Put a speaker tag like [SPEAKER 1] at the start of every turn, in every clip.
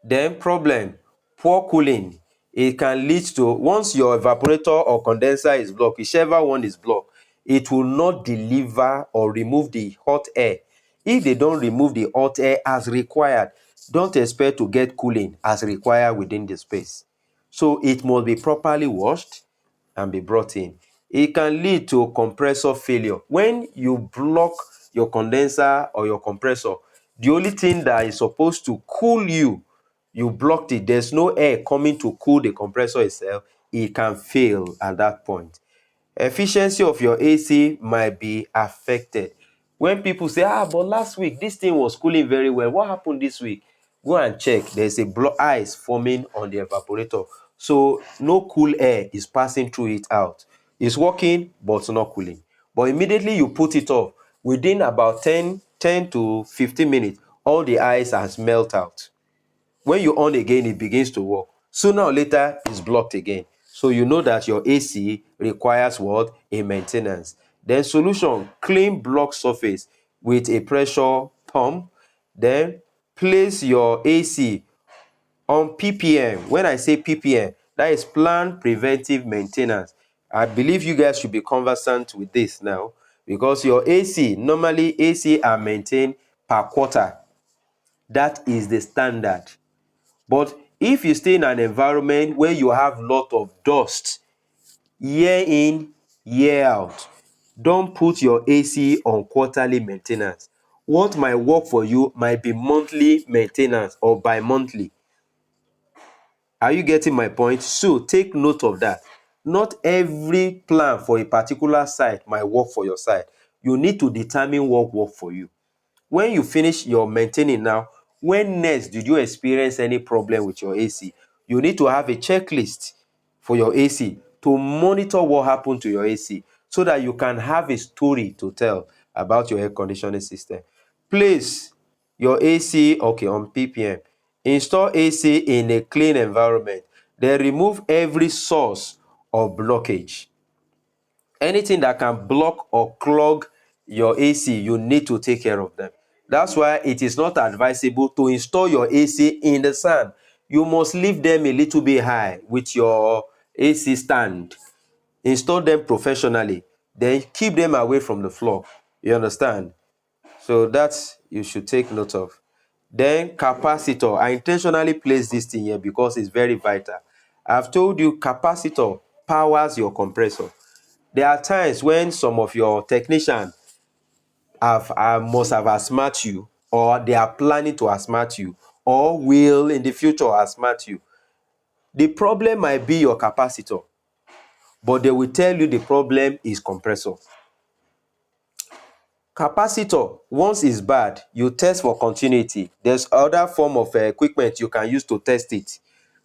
[SPEAKER 1] Then problem, poor cooling. It can lead to, once your evaporator or condenser is blocked, whichever one is blocked, it will not deliver or remove the hot air. If they don't remove the hot air as required, don't expect to get cooling as required within the space. So it must be properly washed and be brought in. It can lead to compressor failure. When you block your condenser or your compressor, the only thing that is supposed to cool you, you blocked it. There's no air coming to cool the compressor itself. It can fail at that point. Efficiency of your AC might be affected. When people say, but last week this thing was cooling very well, what happened this week? Go and check. There's a ice forming on the evaporator, so no cool air is passing through it out. It's working but not cooling. But immediately you put it off, within about 10 to 15 minutes, all the ice has melted out. When you on again, it begins to work. Sooner or later, it's blocked again. So you know that your AC requires what? A maintenance. Then solution, clean block surface with a pressure pump. Then place your AC on PPM. When I say PPM, that is planned preventive maintenance. I believe you guys should be conversant with this now, because your AC, normally AC are maintained per quarter. That is the standard. But if you stay in an environment where you have a lot of dust, year in, year out, don't put your AC on quarterly maintenance. What might work for you might be monthly maintenance or bi-monthly. Are you getting my point? So take note of that. Not every plan for a particular site might work for your site. You need to determine what works for you. When you finish your maintaining now, when next did you experience any problem with your AC? You need to have a checklist for your AC to monitor what happened to your AC, so that you can have a story to tell about your air conditioning system. Place your AC, on PPM. Install AC in a clean environment. Then remove every source of blockage. Anything that can block or clog your AC, you need to take care of them. That's why it is not advisable to install your AC in the sun. You must leave them a little bit high with your AC stand. Install them professionally. Then keep them away from the floor. You understand? So that you should take note of. Then capacitor. I intentionally place this thing here because it's very vital. I've told you capacitor powers your compressor. There are times when some of your technicians must have outsmart you, or they are planning to outsmart you, or will in the future outsmart you. The problem might be your capacitor, but they will tell you the problem is compressor. Capacitor, once it's bad, you test for continuity. There's other form of equipment you can use to test it,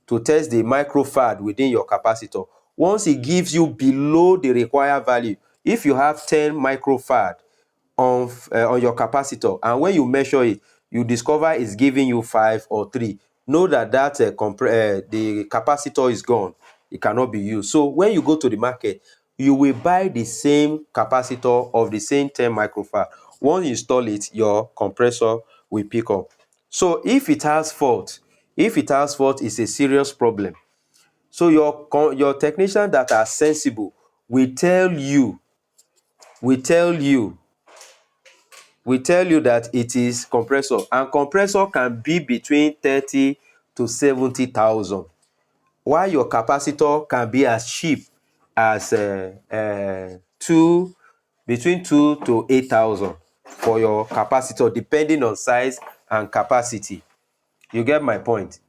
[SPEAKER 1] to test the microfarad within your capacitor. Once it gives you below the required value, if you have 10 microfarad on your capacitor, and when you measure it, you discover it's giving you 5 or 3, know that the capacitor is gone. It cannot be used. So when you go to the market, you will buy the same capacitor of the same 10 microfarad. Once you install it, your compressor will pick up. So if it has fault, it's a serious problem. So your technicians that are sensible will tell you that it is compressor, and compressor can be between 30 to 70,000, while your capacitor can be as cheap as between 2 to 8,000 for your capacitor, depending on size and capacity. You get my point?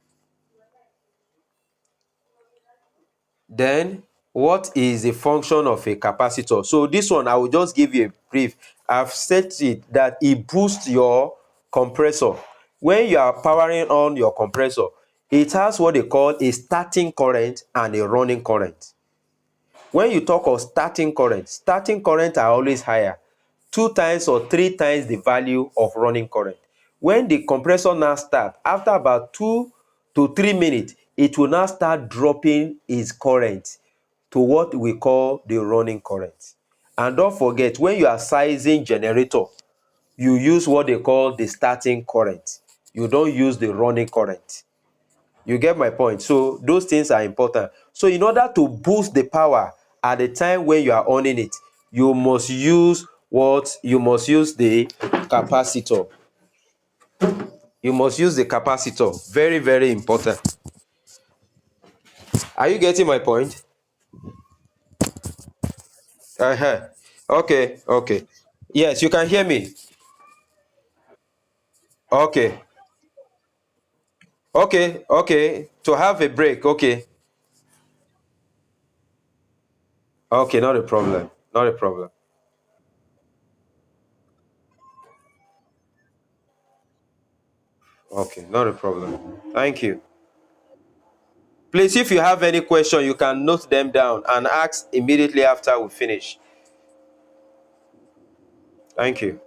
[SPEAKER 1] Then what is the function of a capacitor? So this one, I will just give you a brief. I've set it that it boosts your compressor. When you are powering on your compressor, it has what they call a starting current and a running current. When you talk of starting current are always higher, 2 times or 3 times the value of running current. When the compressor now starts, after about 2 to 3 minutes, it will now start dropping its current to what we call the running current. And don't forget, when you are sizing generator, you use what they call the starting current. You don't use the running current. You get my point? So those things are important. So in order to boost the power at the time when you are owning it, you must use what? You must use the capacitor. You must use the capacitor. Very, very important. Are you getting my point? Uh-huh. Okay, okay. Yes, you can hear me. Okay. Okay, okay. To have a break, okay. Okay, not a problem. Not a problem. Okay, not a problem. Thank you. Please, if you have any question, you can note them down and ask immediately after we finish. Thank you.